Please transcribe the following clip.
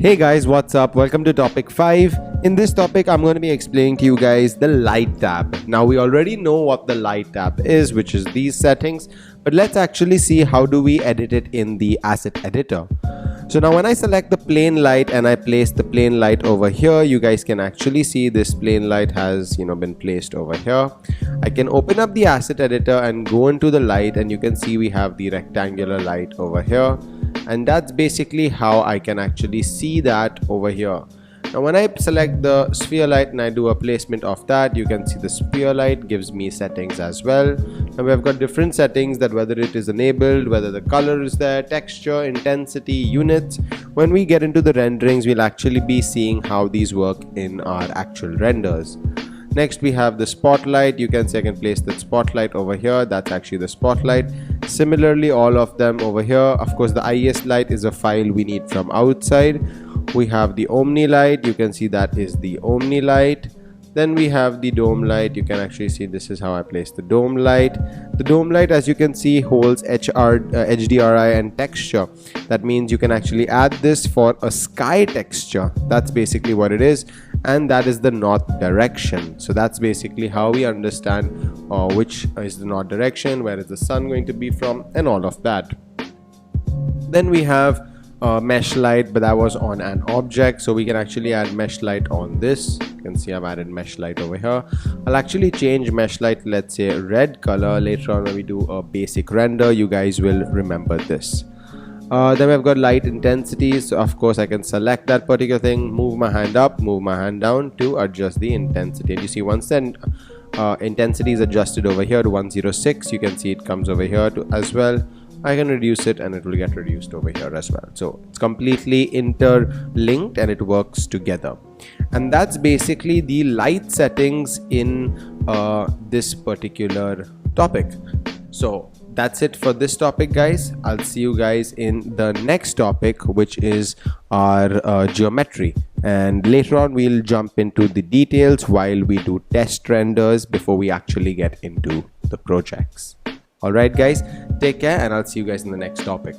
Hey guys, what's up? Welcome to topic 5. In this topic, I'm going to be explaining to you guys the light tab. Now we already know what the light tab is, which is these settings, but let's actually see how do we edit it in the asset editor. So now when I select the plane light and I place the plane light over here, you guys can actually see this plane light has been placed over here. I can open up the asset editor and go into the light, and you can see we have the rectangular light over here, and that's basically how I can actually see that over here. Now when I select the sphere light and I do a placement of that, you can see the sphere light gives me settings as well. Now we have got different settings, that whether it is enabled, whether the color is there, texture, intensity, units. When we get into the renderings, we'll actually be seeing how these work in our actual renders. Next we have the spotlight. You can see I can place the spotlight over here. That's actually the spotlight. Similarly, all of them over here. Of course, the IES light is a file we need from outside. We have the Omni light. You can see that is the Omni light. Then we have the dome light. You can actually see this is how I place the dome light. The dome light, as you can see, holds HDRI and texture. That means you can actually add this for a sky texture. That's basically what it is, and that is the north direction. So that's basically how we understand which is the north direction, where is the sun going to be from, and all of that. Then we have mesh light, but that was on an object, so we can actually add mesh light on this. You can see I've added mesh light over here. I'll actually change mesh light, let's say red color. Later on when we do a basic render, you guys will remember this. Then we've got light intensity. So of course I can select that particular thing, move my hand up, move my hand down to adjust the intensity. And you see once then intensity is adjusted over here to 106, you can see it comes over here to as well. I can reduce it and it will get reduced over here as well. So it's completely interlinked and it works together. And that's basically the light settings in this particular topic. So that's it for this topic, guys. I'll see you guys in the next topic, which is our geometry. And later on we'll jump into the details while we do test renders before we actually get into the projects. Alright guys, take care and I'll see you guys in the next topic.